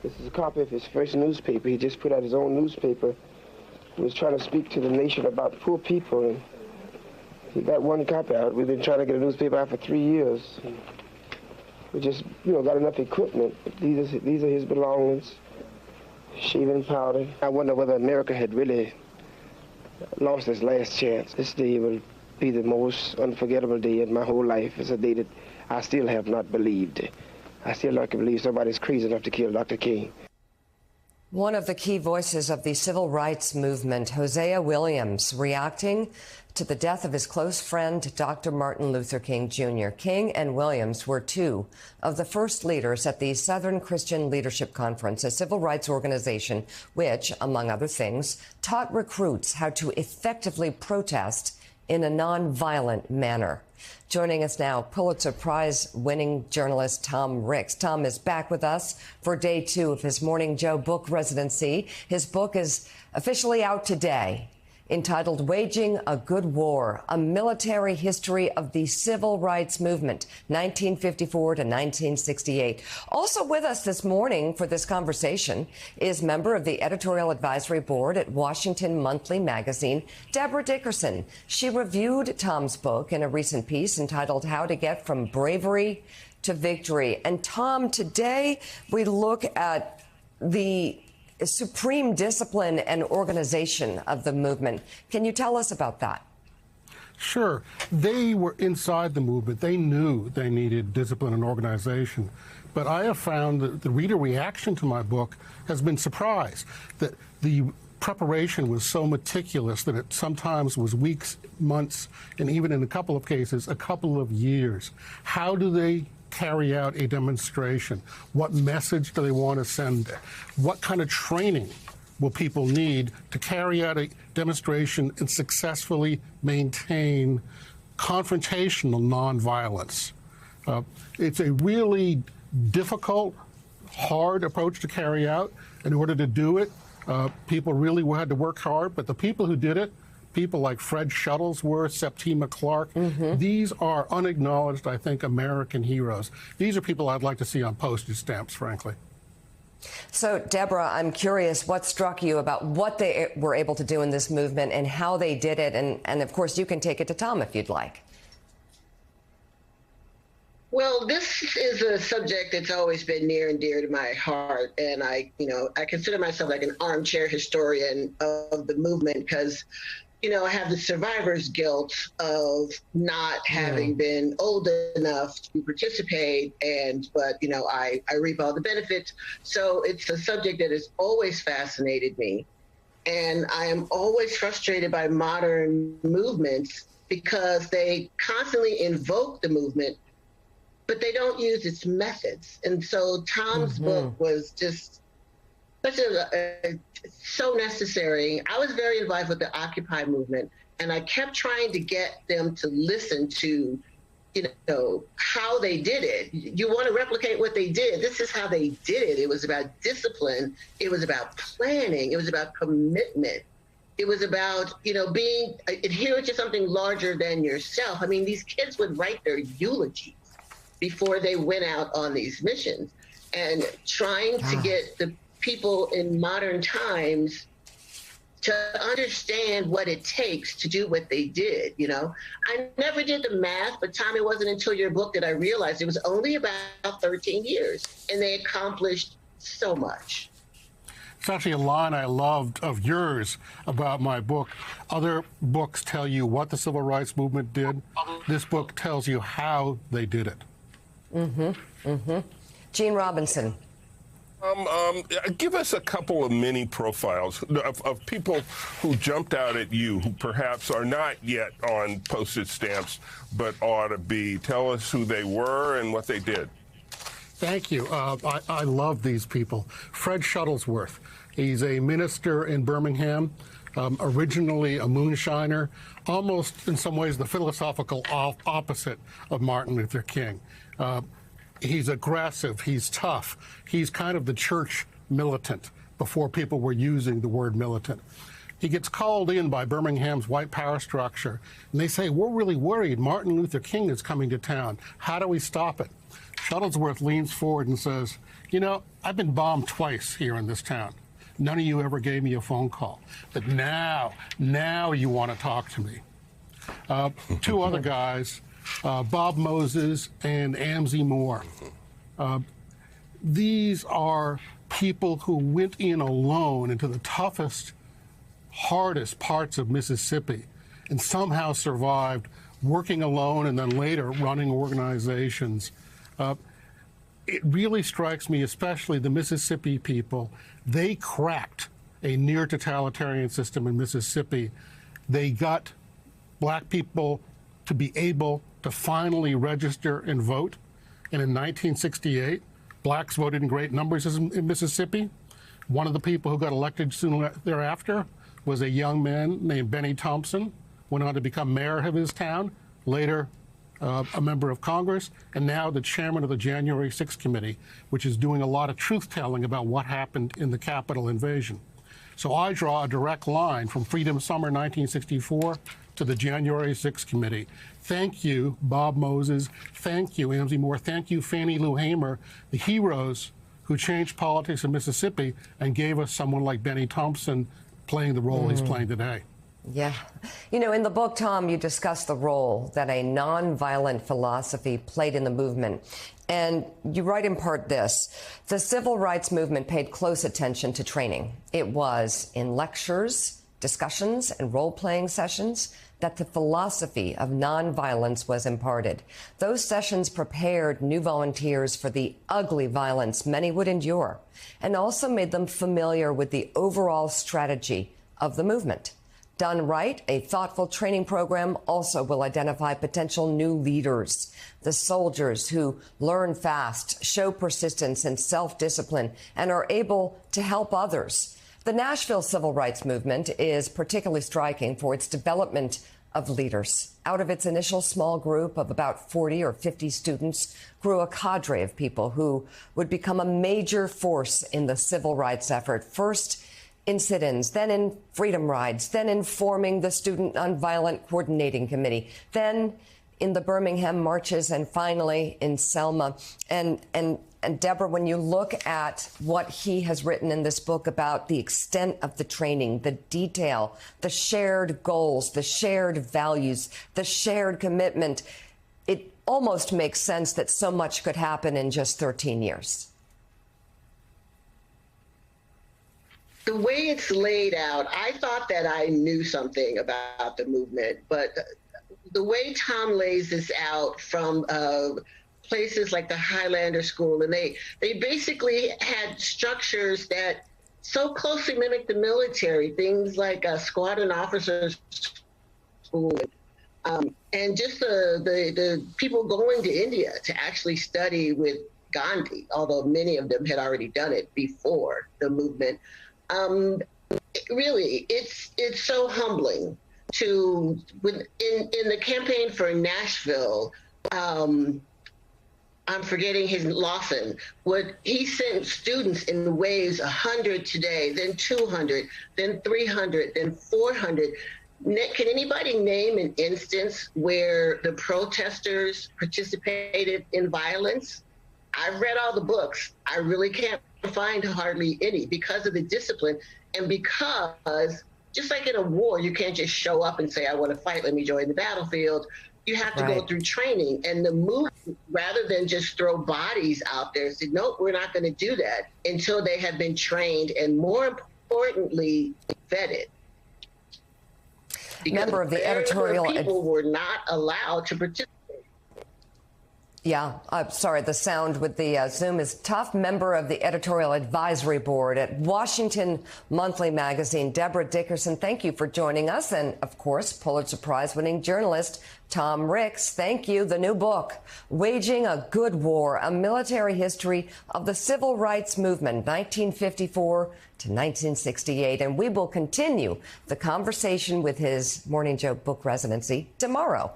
This is a copy of his first newspaper. He just put out his own newspaper. He was trying to speak to the nation about poor people, and he got one copy out. We've been trying to get a newspaper out for 3 years. We just, got enough equipment. These are his belongings, shaving powder. I wonder whether America had really lost its last chance. This day will be the most unforgettable day in my whole life. It's a day that I still have not believed. I still not can believe somebody's crazy enough to kill Dr. King. One of the key voices of the civil rights movement, Hosea Williams, reacting to the death of his close friend, Dr. Martin Luther King Jr. King and Williams were two of the first leaders at the Southern Christian Leadership Conference, a civil rights organization which, among other things, taught recruits how to effectively protest in a nonviolent manner. Joining us now, Pulitzer Prize-winning journalist Tom Ricks. Tom is back with us for day 2 of his Morning Joe book residency. His book is officially out today, entitled Waging a Good War, A Military History of the Civil Rights Movement, 1954 to 1968. Also with us this morning for this conversation is member of the editorial advisory board at Washington Monthly Magazine, Deborah Dickerson. She reviewed Tom's book in a recent piece entitled How to Get from Bravery to Victory. And Tom, today we look at the supreme discipline and organization of the movement. Can you tell us about that? Sure. They were inside the movement. They knew they needed discipline and organization. But I have found that the reader reaction to my book has been surprised that the preparation was so meticulous that it sometimes was weeks, months, and even in a couple of cases, a couple of years. How do they carry out a demonstration? What message do they want to send? What kind of training will people need to carry out a demonstration and successfully maintain confrontational nonviolence? It's a really difficult, hard approach to carry out. In order to do it, people really had to work hard, but the people who did it, people like Fred Shuttlesworth, Septima Clark, these are unacknowledged, I think, American heroes. These are people I'd like to see on postage stamps, frankly. So, Deborah, I'm curious what struck you about what they were able to do in this movement and how they did it. And of course, you can take it to Tom if you'd like. Well, this is a subject that's always been near and dear to my heart. And I consider myself like an armchair historian of the movement because I have the survivor's guilt of not having been old enough to participate, but I reap all the benefits. So it's a subject that has always fascinated me. And I am always frustrated by modern movements because they constantly invoke the movement, but they don't use its methods. And so Tom's book was just so necessary. I was very involved with the Occupy movement, and I kept trying to get them to listen to, how they did it. You want to replicate what they did. This is how they did it. It was about discipline. It was about planning. It was about commitment. It was about, being adherent to something larger than yourself. I mean, these kids would write their eulogies before they went out on these missions, and trying to get the people in modern times to understand what it takes to do what they did. I never did the math, but Tom, it wasn't until your book that I realized it was only about 13 years, and they accomplished so much. It's actually a line I loved of yours about my book. Other books tell you what the civil rights movement did. This book tells you how they did it. Gene Robinson. Give us a couple of mini profiles of people who jumped out at you, who perhaps are not yet on postage stamps, but ought to be. Tell us who they were and what they did. Thank you. I love these people. Fred Shuttlesworth. He's a minister in Birmingham, originally a moonshiner, almost in some ways the philosophical opposite of Martin Luther King. He's aggressive, he's tough, he's kind of the church militant before people were using the word militant. He gets called in by Birmingham's white power structure, and they say, we're really worried Martin Luther King is coming to town. How do we stop it? Shuttlesworth leans forward and says, "You know, I've been bombed twice here in this town. None of you ever gave me a phone call. But now you want to talk to me." Two other guys, Bob Moses and Amzie Moore. These are people who went in alone into the toughest, hardest parts of Mississippi and somehow survived, working alone and then later running organizations. It really strikes me, especially the Mississippi people, they cracked a near totalitarian system in Mississippi. They got black people to be able to finally register and vote. And in 1968, blacks voted in great numbers in Mississippi. One of the people who got elected soon thereafter was a young man named Benny Thompson, went on to become mayor of his town, later a member of Congress, and now the chairman of the January 6th committee, which is doing a lot of truth-telling about what happened in the Capitol invasion. So I draw a direct line from Freedom Summer 1964 to the January 6th committee. Thank you, Bob Moses. Thank you, Amzie Moore. Thank you, Fannie Lou Hamer, the heroes who changed politics in Mississippi and gave us someone like Benny Thompson playing the role he's playing today. Yeah. You know, in the book, Tom, you discuss the role that a nonviolent philosophy played in the movement. And you write in part this: the civil rights movement paid close attention to training. It was in lectures, discussions, and role-playing sessions that the philosophy of nonviolence was imparted. Those sessions prepared new volunteers for the ugly violence many would endure, and also made them familiar with the overall strategy of the movement. Done right, a thoughtful training program also will identify potential new leaders, the soldiers who learn fast, show persistence and self-discipline, and are able to help others. The Nashville Civil Rights Movement is particularly striking for its development of leaders. Out of its initial small group of about 40 or 50 students grew a cadre of people who would become a major force in the civil rights effort. First in sit-ins, then in freedom rides, then in forming the Student Nonviolent Coordinating Committee, then in the Birmingham marches, and finally in Selma. And Deborah, when you look at what he has written in this book about the extent of the training, the detail, the shared goals, the shared values, the shared commitment, it almost makes sense that so much could happen in just 13 years. The way it's laid out, I thought that I knew something about the movement, but the way Tom lays this out from places like the Highlander School, and they basically had structures that so closely mimic the military, things like a squadron officers school, and just the people going to India to actually study with Gandhi, although many of them had already done it before the movement. Really, it's so humbling to, in the campaign for Nashville, I'm forgetting his Lawson, what he sent students in waves, 100 today, then 200, then 300, then 400. Can anybody name an instance where the protesters participated in violence? I've read all the books. I really can't find hardly any because of the discipline, and because just like in a war, you can't just show up and say, I want to fight, let me join the battlefield. You have to go through training, and the movement, rather than just throw bodies out there, said, nope, we're not going to do that until they have been trained and, more importantly, vetted. Because member of the editorial people were not allowed to participate. Yeah, I'm sorry, the sound with the Zoom is tough. Member of the editorial advisory board at Washington Monthly Magazine, Deborah Dickerson, thank you for joining us. And, of course, Pulitzer Prize-winning journalist Tom Ricks, thank you. The new book, Waging a Good War, A Military History of the Civil Rights Movement, 1954 to 1968. And we will continue the conversation with his Morning Joe book residency tomorrow.